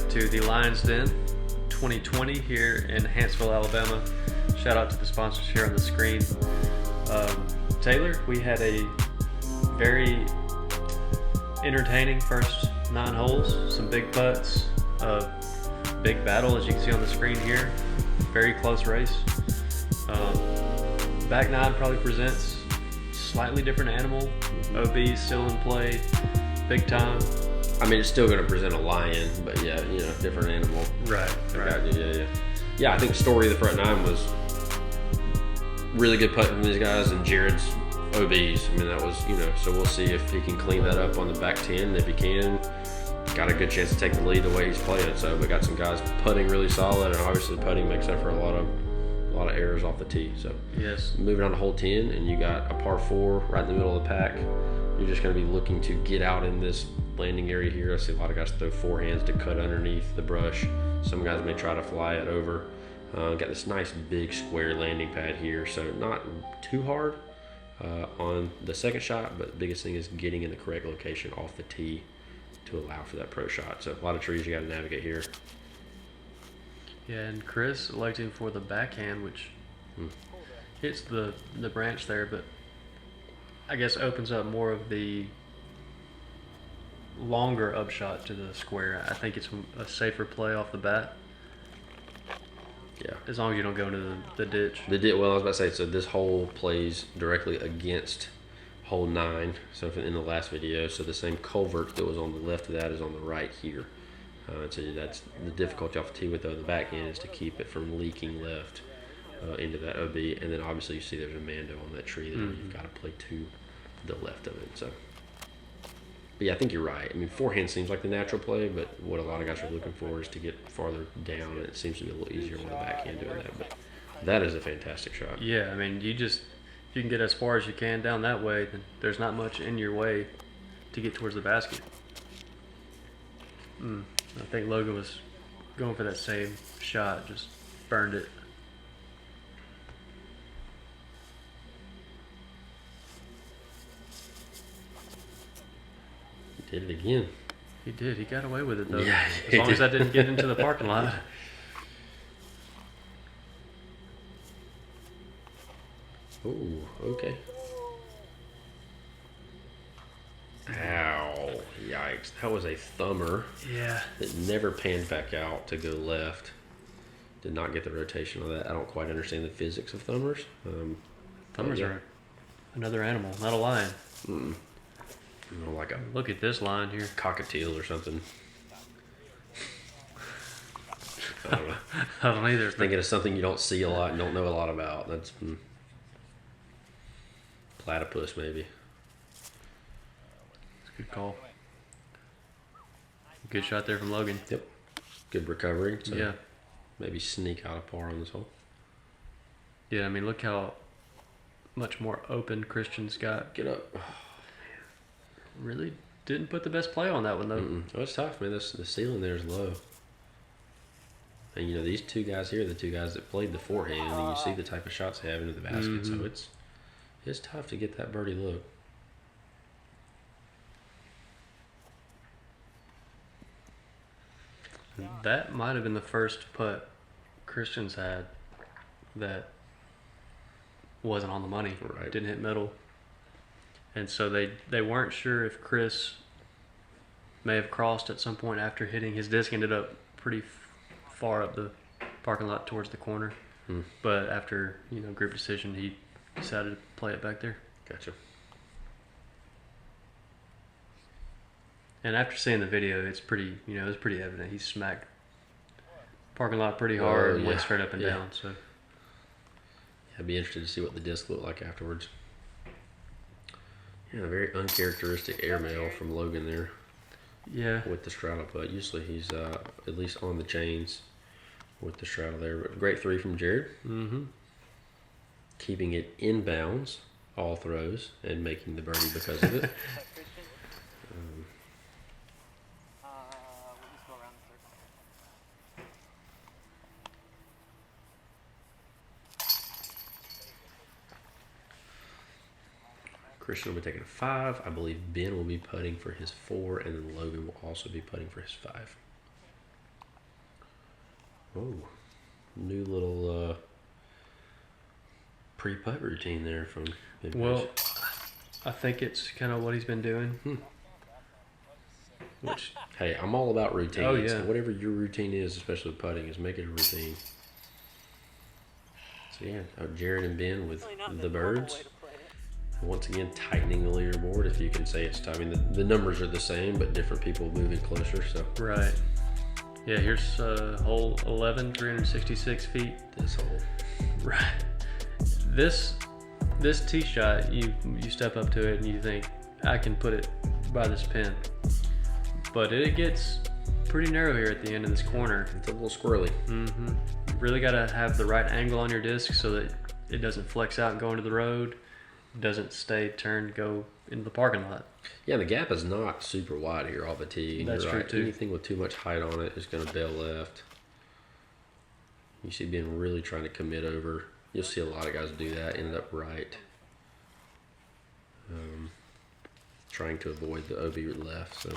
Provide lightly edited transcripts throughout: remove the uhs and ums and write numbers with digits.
to the Lions Den 2020 here in Hanceville, Alabama. Shout out to the sponsors here on the screen. Tailor, we had a very entertaining first 9 holes, some big putts, big battle as you can see on the screen here. Very close race. Back 9 probably presents slightly different animal. OB still in play, big time. I mean, it's still going to present a lion, but yeah, different animal. Right. Yeah, I think story of the front 9 was really good putting from these guys, and Jared's OBs. I mean, that was, so we'll see if he can clean that up on the back 10. If he can, got a good chance to take the lead the way he's playing. So we got some guys putting really solid, and obviously putting makes up for a lot of errors off the tee. So yes, moving on to hole 10, and you got a par 4 right in the middle of the pack. You're just going to be looking to get out in this landing area here. I see a lot of guys throw forehands to cut underneath the brush. Some guys may try to fly it over. Got this nice big square landing pad here, so not too hard on the second shot, but the biggest thing is getting in the correct location off the tee to allow for that pro shot. So a lot of trees you got to navigate here. Yeah, and Chris electing for the backhand, which hits the branch there, but I guess opens up more of the longer upshot to the square. I think it's a safer play off the bat. Yeah. As long as you don't go into the ditch. Well, I was about to say, so this hole plays directly against hole 9. So in the last video, so the same culvert that was on the left of that is on the right here. So that's the difficulty off the tee with the backhand, is to keep it from leaking left into that OB. And then obviously you see there's a Mando on that tree that you've got to play to the left of it. So, but yeah, I think you're right. I mean, forehand seems like the natural play, but what a lot of guys are looking for is to get farther down, and it seems to be a little easier on the backhand doing that. But that is a fantastic shot. Yeah, I mean, if you can get as far as you can down that way, then there's not much in your way to get towards the basket. I think Logan was going for that same shot, just burned it. He did it again. He did. He got away with it, though. Yeah, as long as that didn't get into the parking lot. Ooh, okay. Ow. Yikes. That was a thumber. Yeah. That never panned back out to go left. Did not get the rotation on that. I don't quite understand the physics of thumbers. Thumbers are another animal, not a lion. Like a Look at this line here. cockatiels or something. I don't know. I don't either. Thinking of something you don't see a lot and don't know a lot about. That's platypus, maybe. Good call. Good shot there from Logan. Yep. Good recovery. So yeah. Maybe sneak out a par on this hole. Yeah, I mean, look how much more open Christian's got. Get up. Really didn't put the best play on that one, though. Oh, it's tough, man. The ceiling there is low. And, these two guys here are the two guys that played the forehand, and you see the type of shots they have into the basket. So it's tough to get that birdie look. That might have been the first putt Christian's had that wasn't on the money. Right. Didn't hit middle. And so they weren't sure if Chris may have crossed at some point after hitting. His disc ended up pretty far up the parking lot towards the corner. But after, group decision, he decided to play it back there. Gotcha. And after seeing the video, it's pretty, it was pretty evident. He smacked parking lot pretty hard and went straight up and down. So I'd be interested to see what the disc looked like afterwards. Yeah, a very uncharacteristic airmail from Logan there. Yeah. With the straddle putt. Usually he's at least on the chains with the straddle there. But great 3 from Jared. Keeping it in bounds, all throws, and making the birdie because of it. Christian will be taking a 5. I believe Ben will be putting for his 4, and then Logan will also be putting for his 5. Oh, new little pre-putt routine there from Vintage. Well, I think it's kind of what he's been doing. Which, hey, I'm all about routines. Oh, yeah. Whatever your routine is, especially with putting, is make it a routine. So yeah, Jared and Ben with the birds. Once again, tightening the leaderboard, if you can say it's tight. I mean, the numbers are the same, but different people moving closer. So right. Yeah, here's hole 11, 366 feet. this hole. Right. This tee shot, you step up to it and you think, I can put it by this pin. But it gets pretty narrow here at the end of this corner. It's a little squirrely. Mm-hmm. You really got to have the right angle on your disc so that it doesn't flex out and go into the road. It doesn't stay turned, go into the parking lot. Yeah, the gap is not super wide here off the tee. That's You're true, right. too. Anything with too much height on it is going to bail left. You see Ben really trying to commit over. You'll see a lot of guys do that, end up right. Trying to avoid the OB left, so.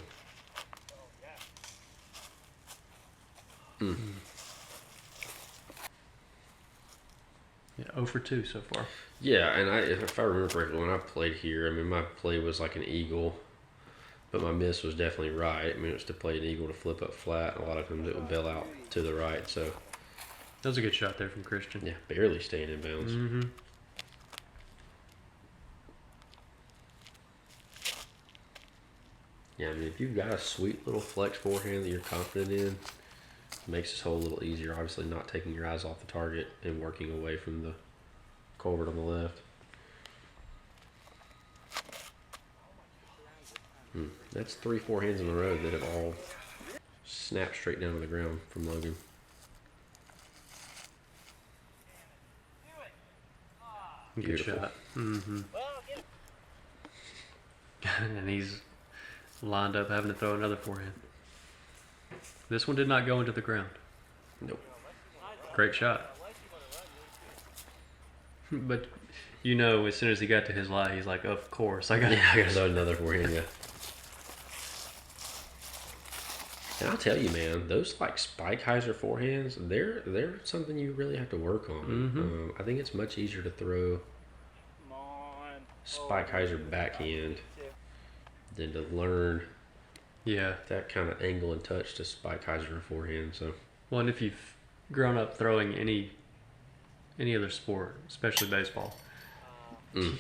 Yeah, 0 for 2 so far. Yeah, and if I remember correctly, when I played here, I mean, my play was like an eagle, but my miss was definitely right. I mean, it was to play an eagle to flip up flat, and a lot of times it would bail out to the right, so. That was a good shot there from Christian. Yeah, barely staying in bounds. Mm-hmm. Yeah, I mean, if you've got a sweet little flex forehand that you're confident in, it makes this hole a little easier. Obviously, not taking your eyes off the target and working away from the culvert on the left. That's 3 forehands in a row that have all snapped straight down to the ground from Logan. Good Beautiful. shot. Mm-hmm. And he's lined up having to throw another forehand. This one did not go into the ground. Nope. Great shot. But you know, as soon as he got to his lie, he's like, of course, I got Yeah, I gotta throw another forehand, yeah. And I'll tell you, man, those like Spike Heiser forehands, they're something you really have to work on. Mm-hmm. I think it's much easier to throw Spike Heiser backhand than to learn Yeah. that kind of angle and touch to Spike Heiser forehand. So Well, and if you've grown up throwing any other sport, especially baseball, you're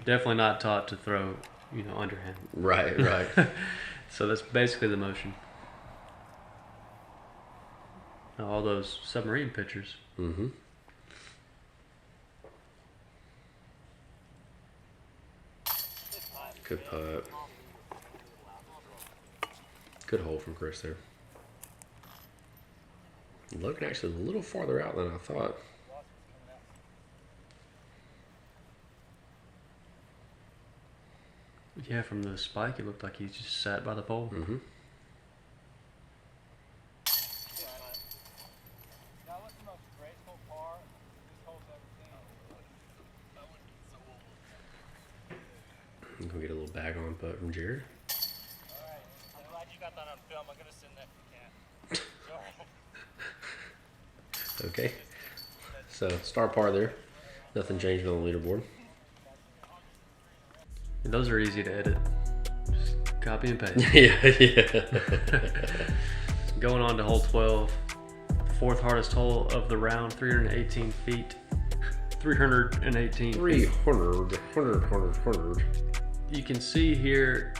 definitely not taught to throw, underhand. right. So that's basically the motion. All those submarine pitchers. Mm-hmm. Good putt. Good hole from Chris there. Logan actually a little farther out than I thought. Yeah, from the spike, it looked like he just sat by the pole. Mm-hmm. I'm gonna get a little bag on putt from Jared. Alright, I'm glad you got that on film. I'm gonna send that to Cat. Okay. So star par there. Nothing changed on the leaderboard. And those are easy to edit. Just copy and paste. yeah. Going on to hole 12. Fourth hardest hole of the round, 318 feet. 318 feet. 100. You can see here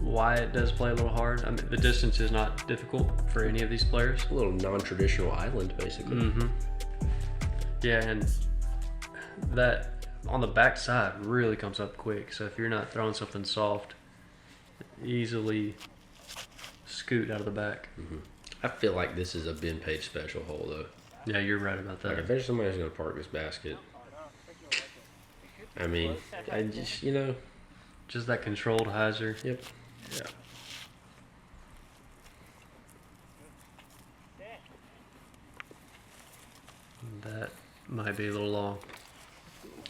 why it does play a little hard. I mean, the distance is not difficult for any of these players. A little non-traditional island, basically. Mm-hmm. Yeah, and that on the back side really comes up quick. So if you're not throwing something soft, easily scoot out of the back. Mm-hmm. I feel like this is a Ben Page special hole, though. Yeah, you're right about that. Like, if there's somebody who's going to park this basket, I mean, I just, Just that controlled hyzer. Yep. Yeah. That might be a little long.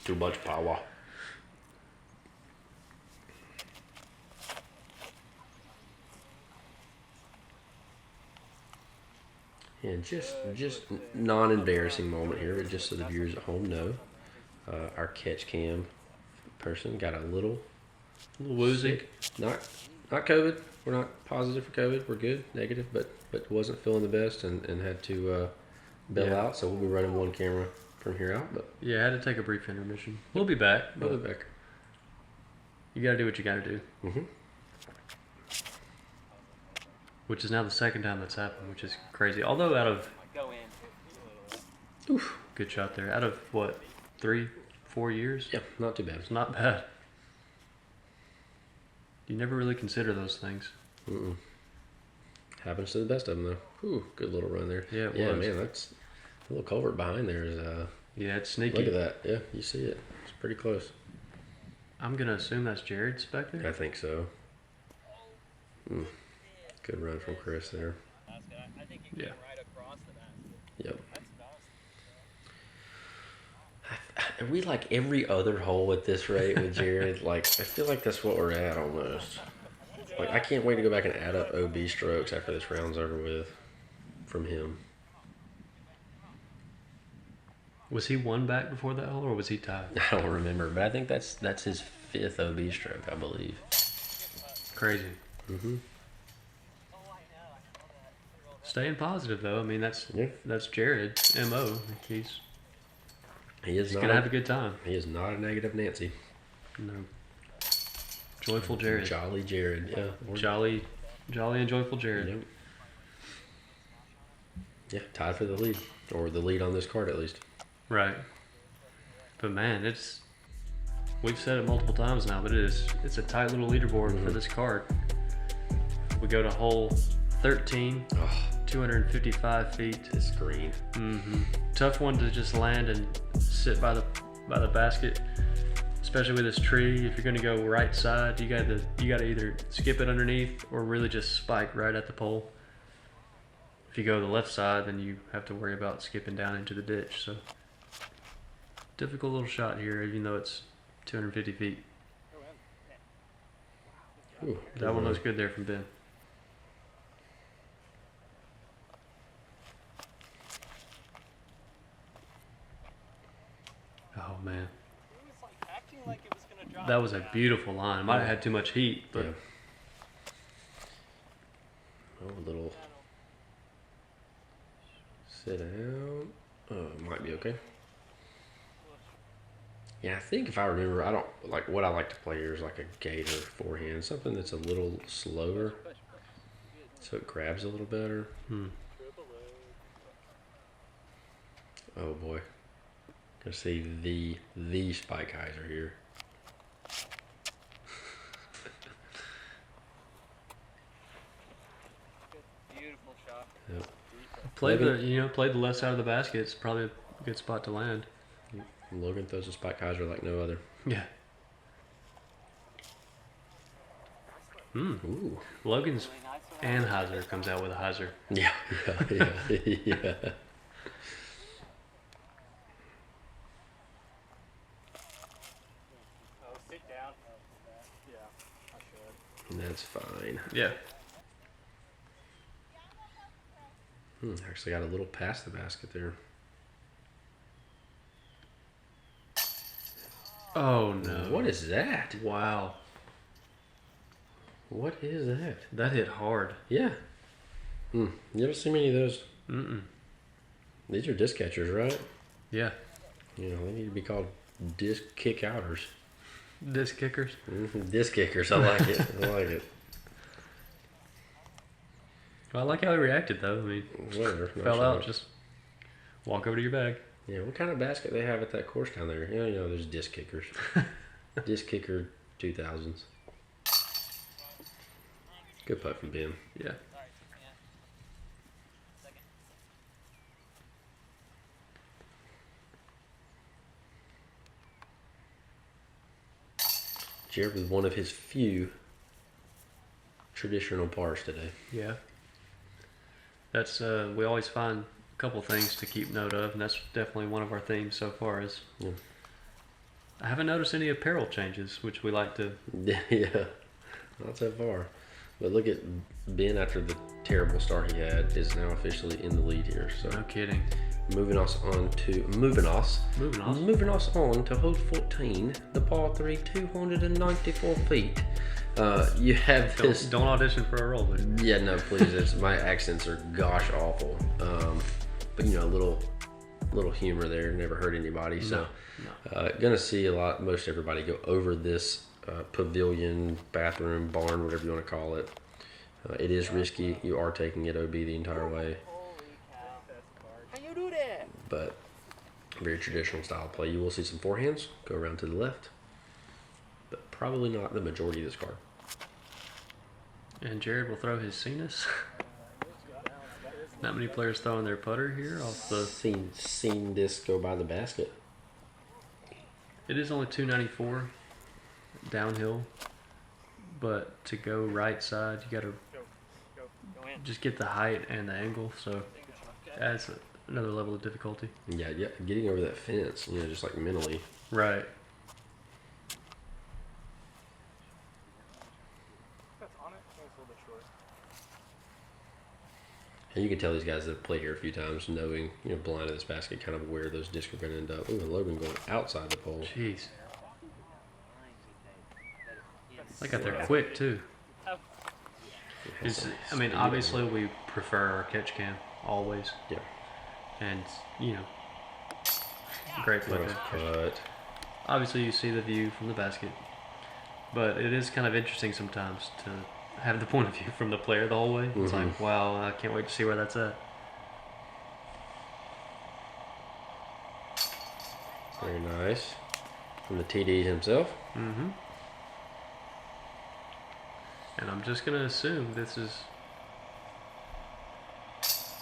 Too much power. And just non-embarrassing moment here, but just so the viewers at home know, our catch cam person got a little woozy. sick. Not COVID. We're not positive for COVID. We're good, negative, but wasn't feeling the best and had to bail out. So we'll be running one camera from here out. But Yeah, I had to take a brief intermission. We'll be back. we'll be back. You got to do what you got to do. Mm-hmm. Which is now the second time that's happened, which is crazy. Although out of... Oof. Good shot there. Out of, what, 3-4 years? Yeah, not too bad. It's not bad. You never really consider those things. Mm-mm. Happens to the best of them, though. Ooh, good little run there. Yeah, yeah, man, that's... A little culvert behind there is... yeah, it's sneaky. Look at that. Yeah, you see it. It's pretty close. I'm going to assume that's Jared's back there? I think so. Good run from Chris there. I think you came right across the basket. Yep. That's Are we like every other hole at this rate with Jared? Like, I feel like that's what we're at almost. Like, I can't wait to go back and add up OB strokes after this round's over with from him. Was he one back before that hole, or was he tied? I don't remember, but I think that's his 5th OB stroke, I believe. Crazy. Mm-hmm. Staying positive, though. I mean, that's Jared's MO. He's gonna have a good time. He is not a negative Nancy. No. Joyful Jared. Jolly Jared, yeah. Jolly and joyful Jared. Yep. Yeah, tied for the lead, or the lead on this card at least. Right. But man, we've said it multiple times now, but it's a tight little leaderboard for this card. We go to hole 13, 255 feet. This green. Tough one to just land and sit by the basket, especially with this tree. If you're going to go right side, you got to either skip it underneath or really just spike right at the pole. If you go to the left side, then you have to worry about skipping down into the ditch. So difficult little shot here, even though it's 250 feet. Ooh, that one looks good there from Ben. Oh man, that was a beautiful line. Might have had too much heat, but a little sit down. Might be okay. Yeah, I think if I remember, I don't like what I like to play here is like a gator forehand, something that's a little slower, so it grabs a little better. Oh boy, gonna see the spike hyzer here. Beautiful shot. Yep. Play the left side of the basket. It's probably a good spot to land. Logan throws a spike hyzer like no other. Yeah. Ooh. Logan's Anheuser comes out with a hyzer. Yeah. Yeah. Oh, sit down. Yeah, I should. That's fine. Yeah. Actually got a little past the basket there. Oh no. What is that? Wow. What is that? That hit hard. Yeah. You ever see many of those? Mm-mm. These are disc catchers, right? Yeah. You know, they need to be called disc kick outers. Disc kickers? Disc kickers. I like it. I like it. Well, I like how he reacted, though. I mean, Whatever. fell out, just walk over to your bag. Yeah, what kind of basket they have at that course down there? You know, there's disc kickers. Disc kicker 2000s. Good putt from Ben. Yeah. Jared with one of his few traditional pars today. Yeah. That's we always find a couple things to keep note of, and that's definitely one of our themes so far. I haven't noticed any apparel changes, which we like to. Yeah, not so far. But look at Ben after the terrible start he had, is now officially in the lead here. So No kidding. moving us on to hole 14, the par 3, 294 feet. You have this. Don't audition for a role, dude. Yeah, no, please. My accents are gosh awful. But you know, a little humor there never hurt anybody. So, gonna see most everybody go over this pavilion, bathroom, barn, whatever you want to call it. It is risky. You are taking it OB the entire way. How you do that? But very traditional style play. You will see some forehands go around to the left, but probably not the majority of this card. And Jared will throw his Cenas. Not many players throwing their putter here off the. Seen this go by the basket. It is only 294 downhill, but to go right side, you got to just get the height and the angle. So that's another level of difficulty. Yeah, getting over that fence, you know, just like mentally. Right. And you can tell these guys that have played here a few times, knowing, you know, blind to this basket, kind of where those discs are going to end up. Ooh, and Logan going outside the pole. Jeez. They got there quick too. I mean, obviously we prefer our catch cam always, Yeah. and you know, great play Nice there. putt. Obviously you see the view from the basket, but it is kind of interesting sometimes to have the point of view from the player the whole way. It's like, wow, I can't wait to see where that's at. Very nice. From the TD himself. Mm-hmm. And I'm just gonna assume this is.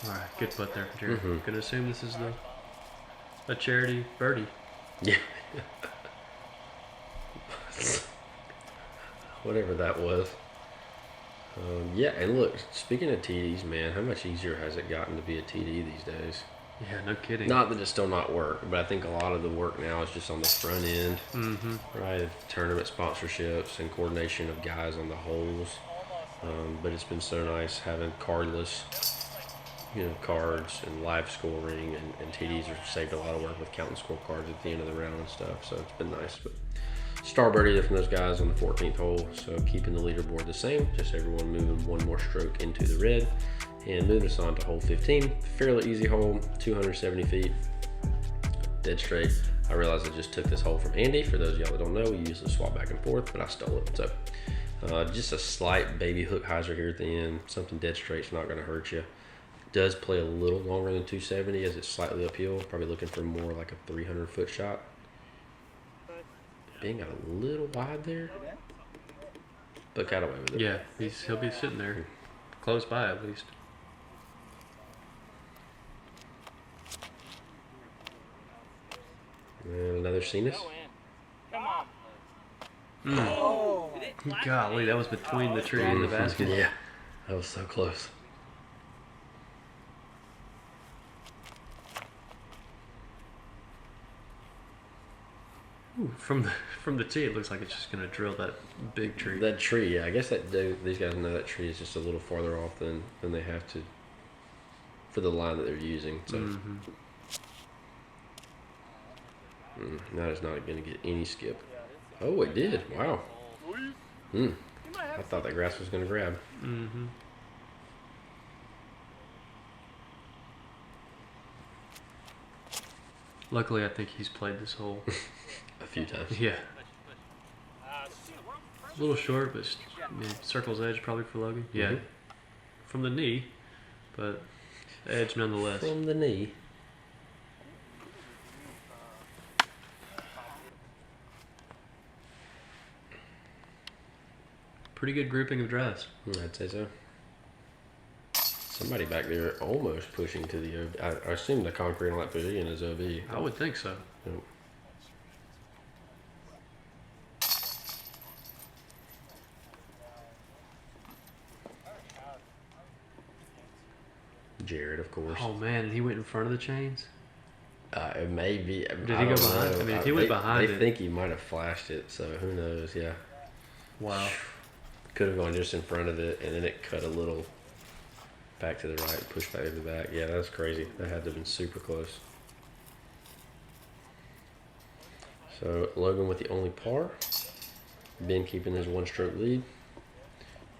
All right, good putt there, Jared. Gonna assume this is a charity birdie. Yeah. Whatever that was. Yeah, and look, speaking of TDs, man, how much easier has it gotten to be a TD these days? Yeah, no kidding. Not that it's still not work, but I think a lot of the work now is just on the front end, right? Tournament sponsorships and coordination of guys on the holes. But it's been so nice having cardless, you know, cards and live scoring, and TDs have saved a lot of work with counting scorecards at the end of the round and stuff. So it's been nice. But star birdie from those guys on the 14th hole, so keeping the leaderboard the same, just everyone moving one more stroke into the red. And moving us on to hole 15, fairly easy hole, 270 feet, dead straight. I realize I just took this hole from Andy. For those of y'all that don't know, we usually swap back and forth, but I stole it. So just a slight baby hook hyzer here at the end. Something dead straight's not going to hurt you. Does play a little longer than 270 as it's slightly uphill. Probably looking for more like a 300-foot shot. Being got a little wide there, but got away with it. Yeah, he'll be sitting there, close by at least. And another Cenas. Come on. Oh, golly, that was between the tree and the basket. Yeah, that was so close. Ooh, from the tee, it looks like it's just gonna drill that big tree. That tree, yeah, I guess these guys know that tree is just a little farther off than they have to for the line that they're using. So that is not going to get any skip. Oh, it did. Wow. I thought that grass was going to grab. Luckily, I think he's played this hole A few times. Yeah. A little short, but I mean, circle's edge probably for Logan. Yeah. From the knee, but edge nonetheless. From the knee. Pretty good grouping of drives. I'd say so. Somebody back there almost pushing to the OB. I assume the concrete on that pavilion is OB. I would think so. Yep. Jared, of course. Oh man, he went in front of the chains. It may be. Did he go behind? I mean, if he went behind they it. think he might have flashed it, so who knows? Yeah. Wow. Could have gone just in front of it, and then it cut a little Back to the right, push back to the back. Yeah, that's crazy. That had to have been super close. So Logan with the only par. Ben keeping his 1-stroke lead.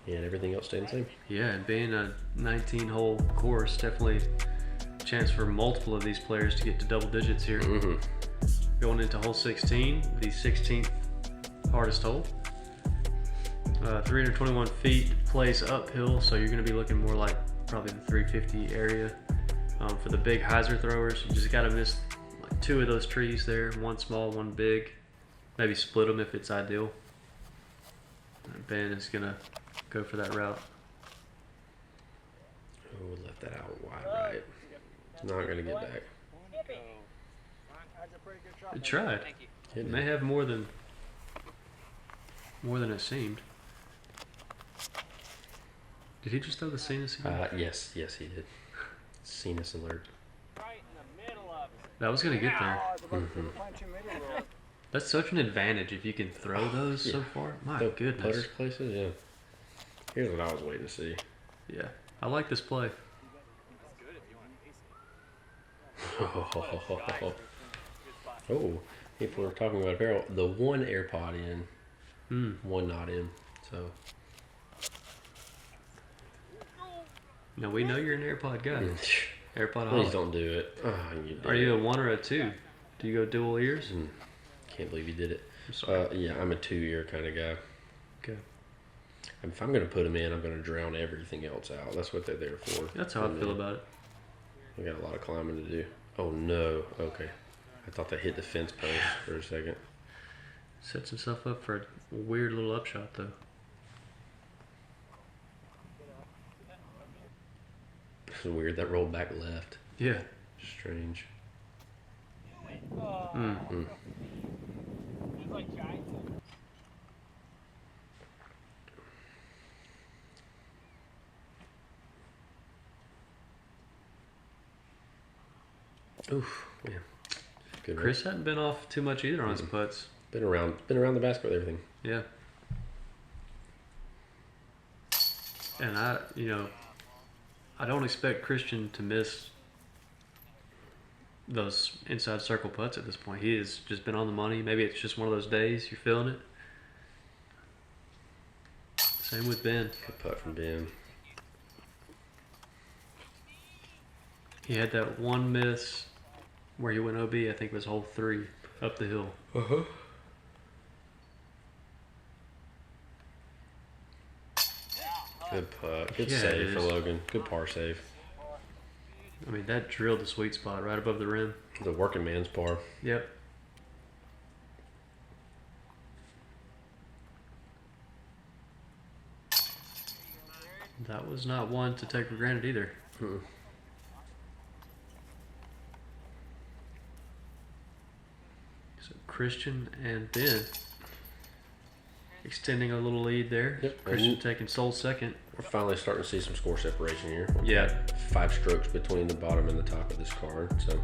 And everything else staying the same. Yeah, and being a 19-hole course, definitely a chance for multiple of these players to get to double digits here. Going into hole 16, the 16th hardest hole. 321 feet, plays uphill, so you're going to be looking more like probably the 350 area. For the big hyzer throwers, you just got to miss like 2 of those trees there, one small, one big. Maybe split them if it's ideal. Ben is going to go for that route. Oh, left that out wide right. Not going to get back. It tried. It may have more than it seemed. Did he just throw the Cenas again? Yes, he did. Cenas alert. That was going to get there. That's such an advantage if you can throw those so far. My goodness. Putters places, yeah. Here's what I was waiting to see. Yeah, I like this play. Oh, if we're talking about apparel, the one AirPod in, one not in. So. Now we know you're an AirPod guy. AirPod Please Holley. don't do it. Oh, Are you a 1 or a 2? Do you go dual ears? Can't believe you did it. I'm sorry. Yeah, I'm a 2-ear kind of guy. Okay. If I'm going to put them in, I'm going to drown everything else out. That's what they're there for. That's how I feel about it. We got a lot of climbing to do. Oh, no. Okay. I thought that hit the fence post for a second. Sets himself up for a weird little upshot, though. It's weird. That rolled back left. Yeah. Strange. Oof, man. Good. Chris hadn't been off too much either on his putts. Been around the basket with everything. Yeah. And I don't expect Christian to miss those inside circle putts at this point. He has just been on the money. Maybe it's just one of those days. You're feeling it. Same with Ben. Good putt from Ben. He had that one miss where he went OB, I think it was hole 3, up the hill. Good putt. Good Yeah, save it for is. Logan. Good par save. I mean, that drilled the sweet spot right above the rim. The working man's par. Yep. That was not one to take for granted either. So Christian and Ben extending a little lead there. Yep. Christian taking sole second. We're finally starting to see some score separation here. Yeah. 5 strokes between the bottom and the top of this card. So,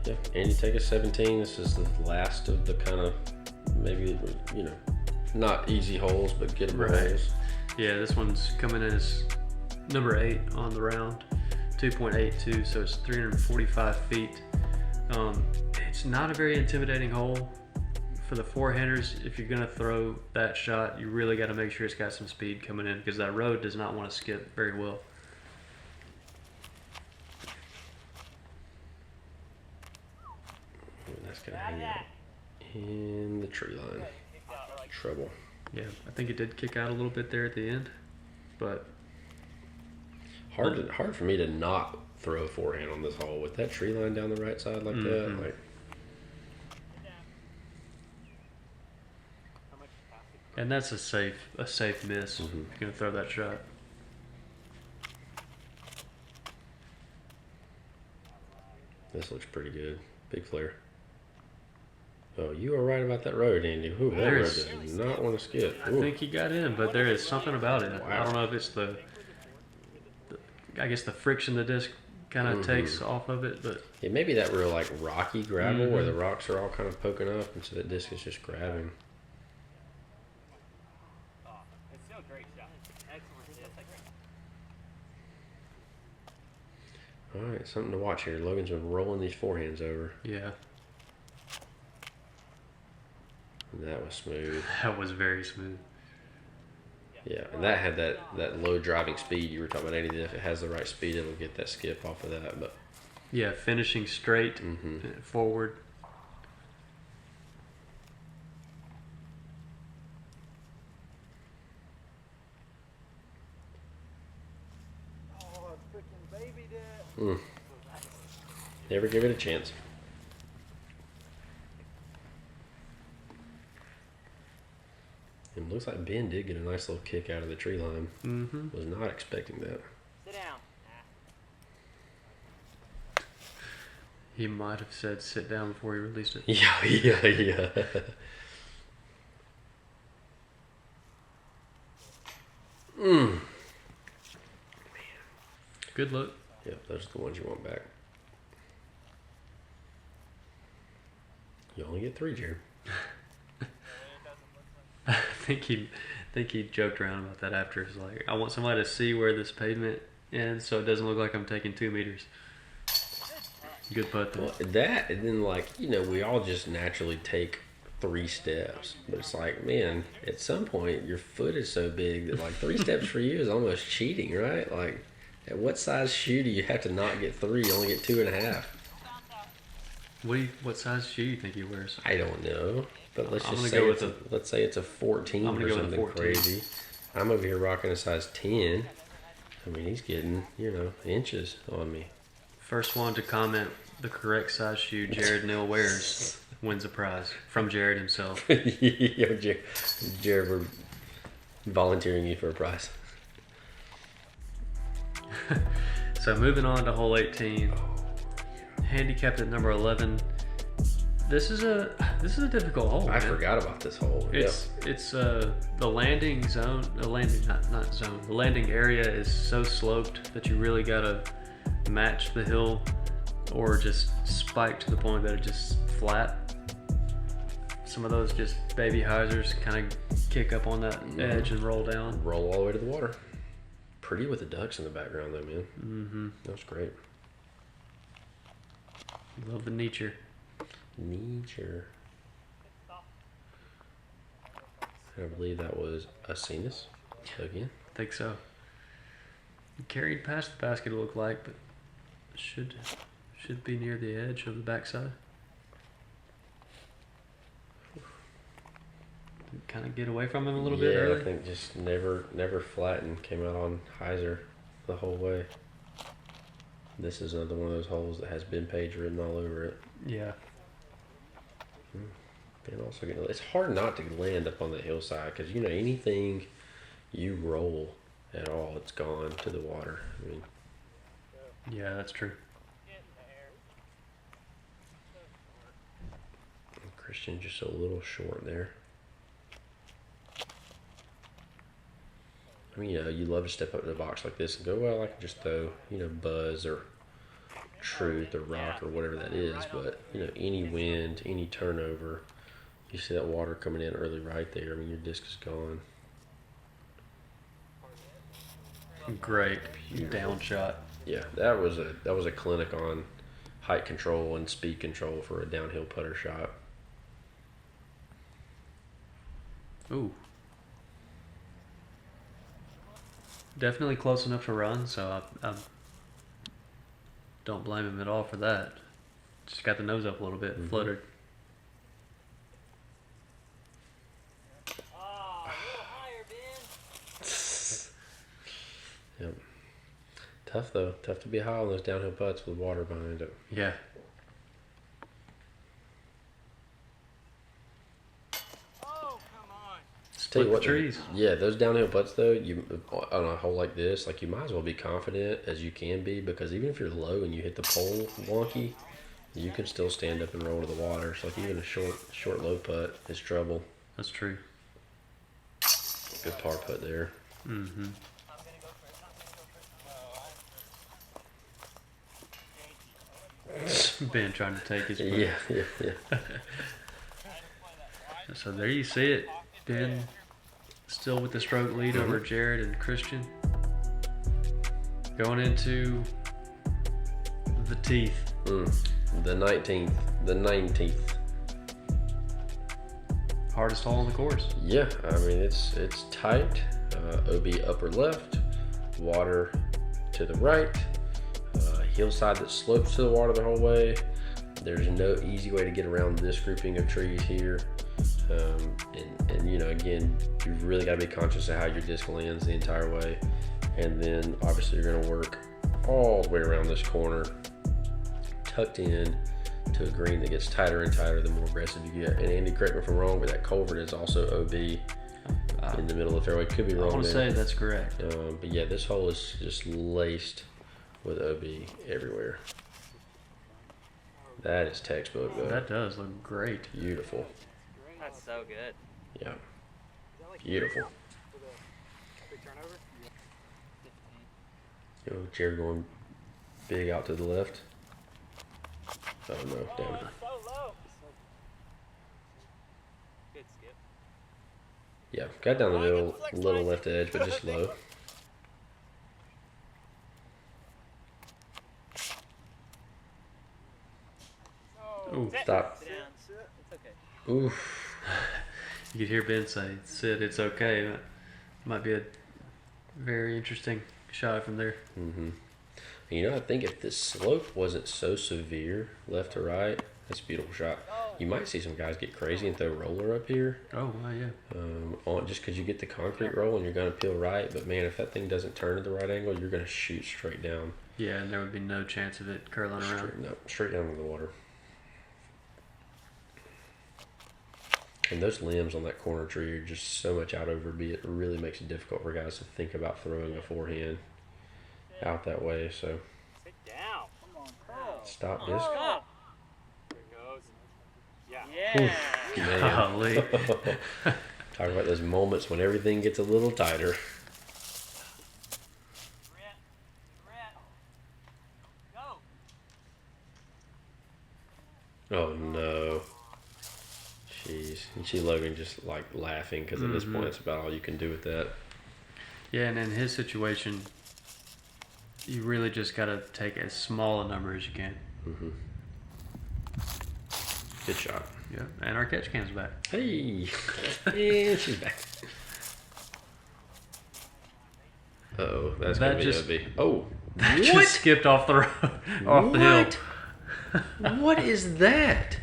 yeah. Andy take a 17. This is the last of the kind of maybe, not easy holes, but gettable holes. Yeah, this one's coming in as number 8 on the round, 2.82, so it's 345 feet. It's not a very intimidating hole. For the forehanders, if you're going to throw that shot, you really got to make sure it's got some speed coming in because that road does not want to skip very well. And that's going to hang out in the tree line. Trouble. Yeah, I think it did kick out a little bit there at the end, but Hard for me to not throw a forehand on this hole with that tree line down the right side like that. Like, and that's a safe miss. If you're gonna throw that shot. this looks pretty good. Big flare. Oh, you are right about that road, Andy. Ooh, that road does not want to skip. I think he got in, but there is something about it. I don't know if it's I guess the friction the disc kind of takes off of it, but it may be that real like rocky gravel where the rocks are all kind of poking up, and so that disc is just grabbing. It's still a great shot. Excellent. All right, something to watch here. Logan's been rolling these forehands over. Yeah. And that was smooth. That was very smooth. Yeah, and that had that low driving speed you were talking about. Anything, if it has the right speed, it'll get that skip off of that. But Yeah, finishing straight forward. Oh, freaking baby dad. Never give it a chance. It looks like Ben did get a nice little kick out of the tree line. Was not expecting that. Sit down. He might have said sit down before he released it. Yeah. Good look. Yep, those are the ones you want back. You only get 3, Jared. I think he joked around about that after. It's like, I want somebody to see where this pavement ends so it doesn't look like I'm taking 2 meters. Good putt there. Well, that, and then, like, you know, we all just naturally take 3 steps. But it's like, man, at some point, your foot is so big that, like, 3 steps for you is almost cheating, right? Like, at what size shoe do you have to not get 3? You only get 2.5. What size shoe do you think he wears? I don't know. But let's I'm just gonna say go let's say it's a 14 I'm gonna or go with a something 14. crazy. I'm over here rocking a size 10. I mean, he's getting, you know, inches on me. First one to comment the correct size shoe Jared Neal wears wins a prize from Jared himself. Yo, Jared, we're volunteering you for a prize. So moving on to hole 18, handicapped at number 11. This is a difficult hole. I man. forgot about this hole. It's the landing zone, the landing not zone. The landing area is so sloped that you really gotta match the hill, or just spike to the point that it's just flat. Some of those just baby hyzers kind of kick up on that edge and roll down. Roll all the way to the water. Pretty with the ducks in the background, though, man. That's great. Love the nature. Nature. I believe that was a Sinus again. I think so. Carried past the basket, it looked like, but should be near the edge of the backside. Kind of get away from him a little bit early. I think just never flattened. Came out on hyzer the whole way. This is another one of those holes that has Ben Page written all over it. Yeah. And also, it's hard not to land up on the hillside because, you know, anything you roll at all, it's gone to the water. I mean, Yeah, that's true. Christian just a little short there. I mean, you know, you love to step up to the box like this and go, well, I can just throw, you know, Buzz or Truth or Rock or whatever that is. But, you know, any wind, any turnover, you see that water coming in early right there. I mean, your disc is gone. Great down shot. Yeah, that was a clinic on height control and speed control for a downhill putter shot. Ooh. Definitely close enough to run, so I don't blame him at all for that. Just got the nose up a little bit, fluttered. Oh, a little higher, Ben. Yep. Tough though. Tough to be high on those downhill putts with water behind it. Yeah. Oh, come on. Tell you Split what, the trees. Yeah, those downhill putts though, you on a hole like this, like you might as well be confident as you can be, because even if you're low and you hit the pole wonky, you can still stand up and roll to the water. So like even a short low putt is trouble. That's true. Good par putt there. Mm-hmm. Ben trying to take his putt. Yeah. So there you see it. Ben still with the stroke lead over Jared and Christian. Going into The teeth. The 19th. The 19th. Hardest hole on the course. Yeah, I mean, it's tight. OB upper left, water to the right, hillside that slopes to the water the whole way. There's no easy way to get around this grouping of trees here. And you know, again, you've really got to be conscious of how your disc lands the entire way. And then obviously you're going to work all the way around this corner, tucked in to a green that gets tighter and tighter the more aggressive you get. And Andy, correct me if I'm wrong, but that culvert is also OB in the middle of the fairway. Could be wrong. I want to say that's correct. But yeah, this hole is just laced with OB everywhere. That is textbook though. That does look great. Beautiful. That's so good. Yeah. Beautiful. Big turnover? 15. You know, Jared going big out to the left. Oh no, damn it. So low. Good skip. Yeah, got down the middle, little left edge, but just low. Ooh, Stop. Down. It's okay. Oof. you could hear Ben say, "Sid, it's okay." That might be a very interesting shot from there. You know, I think if the slope wasn't so severe, left to right, that's a beautiful shot. You might see some guys get crazy and throw roller up here. Oh, wow, yeah. Just because you get the concrete roll and you're going to peel right. But man, if that thing doesn't turn at the right angle, you're going to shoot straight down. Yeah, and there would be no chance of it curling around. Straight down to the water. And those limbs on that corner tree are just so much out over B. It really makes it difficult for guys to think about throwing a forehand out that way. So Sit down. Come on, Carl. stop disc. Stop. There it goes. Yeah. Yeah. Man. Golly. Talk about those moments when everything gets a little tighter. Go. Oh no. Jeez. You see Logan just like laughing because at this point it's about all you can do with that. Yeah, and in his situation, you really just got to take as small a number as you can. Good shot. Yeah, and our catch cam's back. Hey. Yeah, she's back. Uh-oh, that's That going to just- be OB. Oh. That What? just skipped off the road, off the hill. What is that?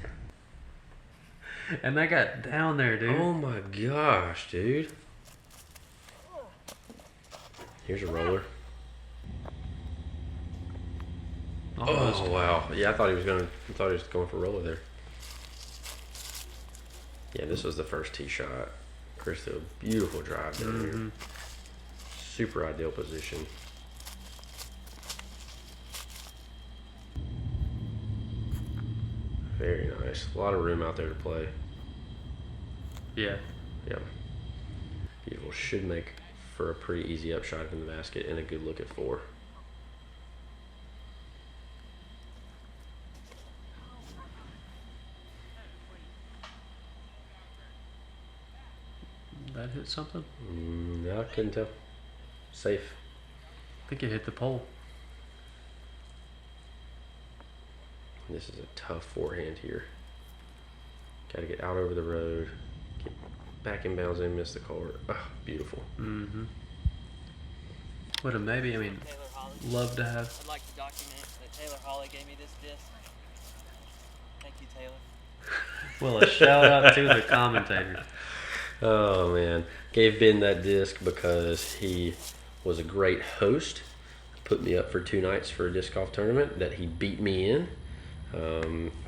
And that got down there, dude. Oh my gosh, dude. Here's a roller. Almost. Oh wow. Yeah, I thought he was going for a roller there. Yeah, this was the first tee shot. Chris threw a beautiful drive down here. Super ideal position. Very nice. A lot of room out there to play. Yeah. Yeah. Beautiful. Should make for a pretty easy upshot in the basket and a good look at 4. That hit something? No, I couldn't tell. Safe. I think it hit the pole. This is a tough forehand here. Got to get out over the road, get back in bounds and miss the culvert. Oh, beautiful. Would have maybe, I mean, Tailor Holley. love to have. I'd like to document that Tailor Holley gave me this disc. Thank you, Tailor. Well, a shout out to the commentator. Oh man, gave Ben that disc because he was a great host. Put me up for 2 nights for a disc golf tournament that he beat me in.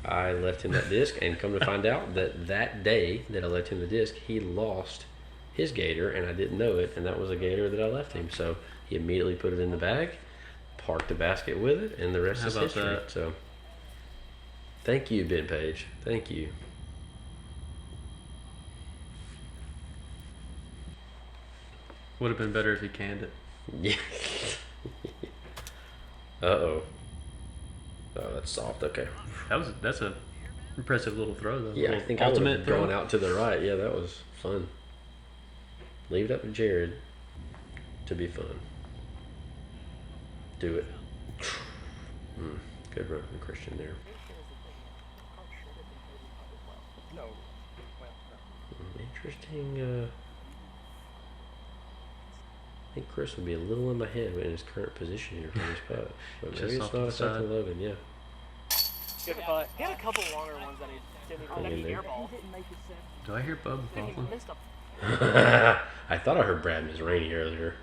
I left him that disc, and come to find out that day that I left him the disc, he lost his gator, and I didn't know it, and that was a gator that I left him. So he immediately put it in the bag, parked the basket with it, and the rest How is about history. that? So thank you, Ben Page. Thank you. Would have been better if he canned it. Yeah. Uh-oh. Oh, that's soft. Okay. That's a impressive little throw though. Yeah, I Little think I would ultimate have throw. gone out to the right. Yeah, that was fun. Leave it up to Jared to be fun. Do it. Good run from Christian there. Interesting. I think Chris would be a little in my head in his current position here for this putt. But maybe it's not affecting Logan, yeah. Good putt. He had a couple longer ones that he didn't even airball. Do I hear Bub Buffalo? I thought I heard Brad Mizrahi earlier.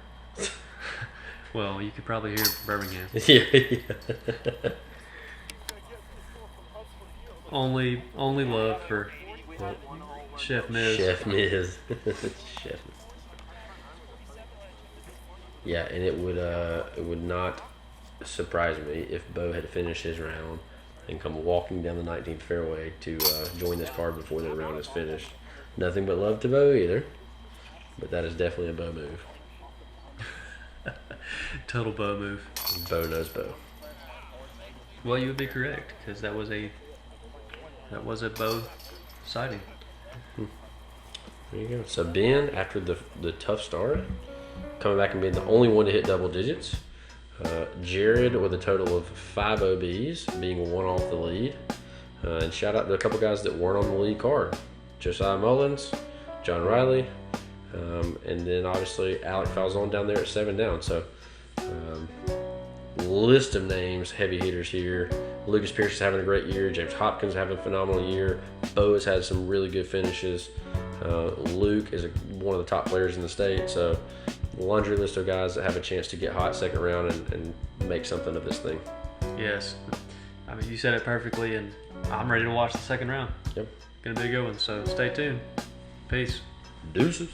Well, you could probably hear Birmingham. Yeah. Only love for Chef Miz. Chef Miz. Chef. Yeah, and it would not surprise me if Bo had finished his round and come walking down the 19th fairway to join this card before the round is finished. Nothing but love to Bo either, but that is definitely a Bo move. Total Bo move. Bo knows Bo. Well, you would be correct because that was a Bo sighting. There you go. So Ben, after the tough start, coming back and being the only one to hit double digits. Jared with a total of 5 OBs, being one off the lead. And shout out to a couple guys that weren't on the lead card. Josiah Mullins, John Riley, and then obviously Alec Falzon down there at 7 down. So list of names, heavy hitters here. Lucas Pierce is having a great year. James Hopkins having a phenomenal year. Bo has had some really good finishes. Luke is one of the top players in the state. So laundry list of guys that have a chance to get hot second round and make something of this thing. Yes. I mean, you said it perfectly, and I'm ready to watch the second round. Yep. Gonna be a good one, so stay tuned. Peace. Deuces.